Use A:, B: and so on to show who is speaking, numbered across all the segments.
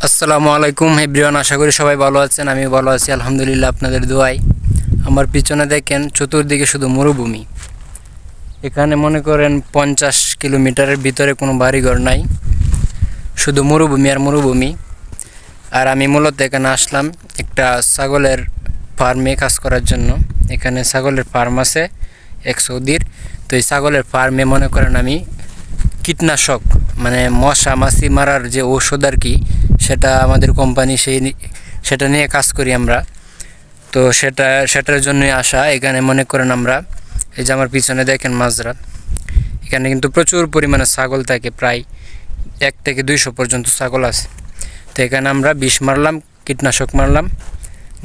A: আসসালামু আলাইকুম এভরিওয়ান, আশা করি সবাই ভালো আছেন। আমি ভালো আছি আলহামদুলিল্লাহ, আপনাদের দোয়ায়। আমার পিছনে দেখেন চতুর্দিকে শুধু মরুভূমি। এখানে মনে করেন 50 কিলোমিটারের ভিতরে কোনো বাড়িঘর নাই, শুধু মরুভূমি আর মরুভূমি। আর আমি মূলত এখানে আসলাম একটা ছাগলের ফার্মে কাজ করার জন্য। এখানে ছাগলের ফার্ম আছে এক সৌদির। তো এই ছাগলের ফার্মে মনে করেন আমি কীটনাশক মানে মশা মাছি মারার যে ঔষধ আর কি, সেটা আমাদের কোম্পানি সেটা নিয়ে কাজ করি আমরা। তো সেটার জন্যই আসা। এখানে মনে করেন আমরা এই যে আমার পিছনে দেখেন মাজরা, এখানে কিন্তু প্রচুর পরিমাণে ছাগল থাকে, প্রায় 1 থেকে 200 পর্যন্ত ছাগল আছে। তো এখানে আমরা বিষ মারলাম, কীটনাশক মারলাম,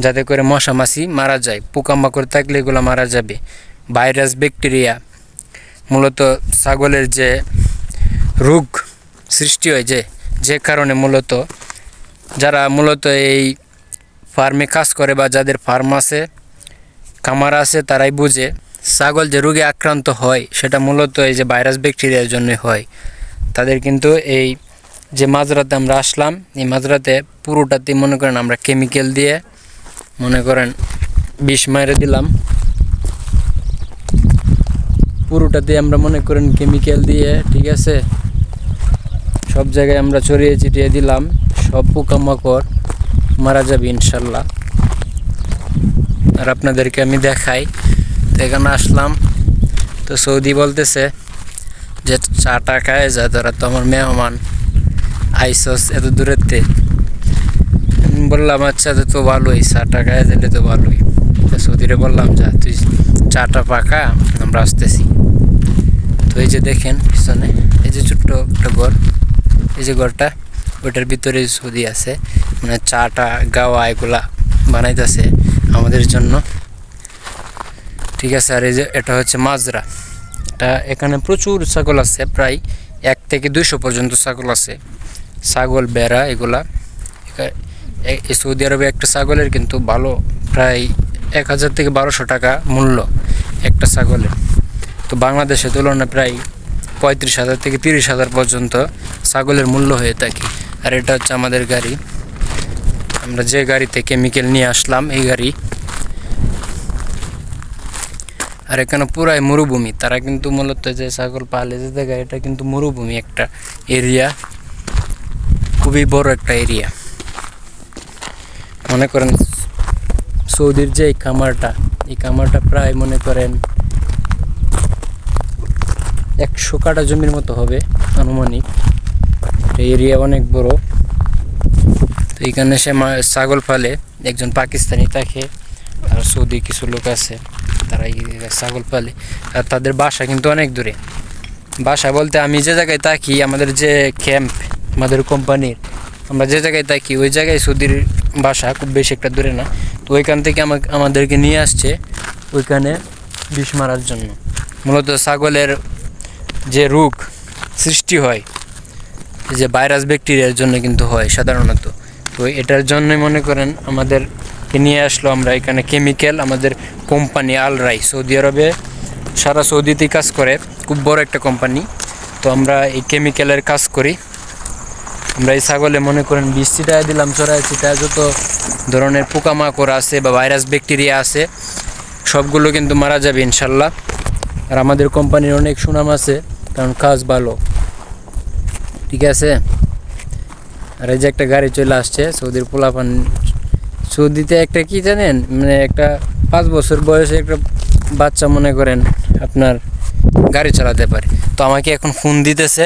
A: যাতে করে মশা মাছি মারা যায়। পোকামাকড় থাকলে এগুলো মারা যাবে। ভাইরাস ব্যাকটেরিয়া মূলত ছাগলের যে রোগ সৃষ্টি হয়, যে কারণে মূলত যারা মূলত এই ফার্মে কাজ করে বা যাদের ফার্ম আছে, খামার আছে, তারাই বুঝে ছাগল যে রোগে আক্রান্ত হয় সেটা মূলত এই যে ভাইরাস ব্যাকটেরিয়ার জন্য হয়। তাদের কিন্তু এই যে মাজরাতে আমরা আসলাম, এই মাজরাতে পুরোটাতে মনে করেন আমরা কেমিক্যাল দিয়ে মনে করেন বিষ মেরে দিলাম। পুরোটাতে আমরা মনে করেন কেমিক্যাল দিয়ে, ঠিক আছে, সব জায়গায় আমরা ছড়িয়ে ছিটিয়ে দিলাম। সব পোকামাকড় মারা যাবে ইনশাল্লাহ। আর আপনাদেরকে আমি দেখাই। তো এখানে আসলাম, তো সৌদি বলতেছে যে চাটা খায় যা, তোরা তো আমার মেহমান আইসস এত দূরেতে। বললাম আচ্ছা, তো ভালোই, চাটা খায় দিলে তো ভালোই। তো সৌদিরে বললাম যা তুই চাটা পাকা, আমরা আসতেছি। তো এই যে দেখেন পিছনে এই যে ছোট্ট একটা ঘর, এই যে ঘরটা, ওইটার ভিতরে সৌদি আছে, মানে চাটা গাওয়া এগুলা বানাইতেছে আমাদের জন্য, ঠিক আছে। আর এই যে এটা হচ্ছে মাজরা, এটা এখানে প্রচুর ছাগল আছে, প্রায় 1 থেকে 200 পর্যন্ত ছাগল আছে। ছাগল বেড়া এগুলা, এই সৌদি আরবে একটা ছাগলের কিন্তু ভালো প্রায় 1000 থেকে 1200 টাকা মূল্য একটা ছাগলের। তো বাংলাদেশের তুলনায় প্রায় 35,000 থেকে 30,000 পর্যন্ত ছাগলের মূল্য হয়ে থাকে। আর এটা হচ্ছে আমাদের গাড়ি, আমরা যে গাড়িতে কেমিক্যাল নিয়ে আসলাম এই গাড়ি। আর এখানে পুরাই মরুভূমি। তারা কিন্তু মূলত যে ছাগল পালে যে জায়গা, এটা কিন্তু মরুভূমি একটা এরিয়া, খুবই বড় একটা এরিয়া। মনে করেন সৌদির যে এই খামারটা প্রায় মনে করেন 100 কাঠা জমির মতো হবে আনুমানিক। এরিয়া অনেক বড়। তো এইখানে সে ছাগল পালে, একজন পাকিস্তানি থাকে আর সৌদি কিছু লোক আছে, তারা ছাগল পালে। আর তাদের বাসা কিন্তু অনেক দূরে। বাসা বলতে আমি যে জায়গায় থাকি, আমাদের যে ক্যাম্প আমাদের কোম্পানির, আমরা যে জায়গায় থাকি ওই জায়গায় সৌদির বাসা, খুব বেশি একটা দূরে না। তো ওইখান থেকে আমাদেরকে নিয়ে আসছে ওইখানে বিষ মারার জন্য। মূলত ছাগলের যে রোগ সৃষ্টি হয়, যে ভাইরাস ব্যাকটেরিয়ার জন্য কিন্তু হয় সাধারণত। তো এটার জন্যই মনে করেন আমাদেরকে নিয়ে আসলো। আমরা এখানে কেমিক্যাল, আমাদের কোম্পানি আল-রাই সৌদি আরবে সারা সৌদিতেই কাজ করে, খুব বড় একটা কোম্পানি। তো আমরা এই কেমিক্যালের কাজ করি। আমরা এই ছাগলে মনে করেন বিষ ছিটায় দিলাম, ছড়ায় ছিটায় যত ধরনের পোকামাকড় আছে বা ভাইরাস ব্যাকটেরিয়া আছে সবগুলো কিন্তু মারা যাবে ইনশাল্লাহ। আর আমাদের কোম্পানির অনেক সুনাম আছে, কারণ কাজ ভালো, ঠিক আছে। আর এই যে একটা গাড়ি চলে আসছে সৌদির পোলাপান। সৌদিতে একটা কি জানেন, মানে একটা 5 বছর বয়সে একটা বাচ্চা মনে করেন আপনার গাড়ি চালাতে পারে। তো আমাকে এখন ফোন দিতেছে,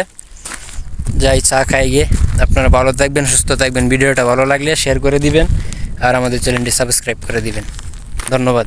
A: যাই চা খাই গিয়ে। আপনারা ভালো থাকবেন, সুস্থ থাকবেন। ভিডিওটা ভালো লাগলে শেয়ার করে দিবেন আর আমাদের চ্যানেলটি সাবস্ক্রাইব করে দিবেন। ধন্যবাদ।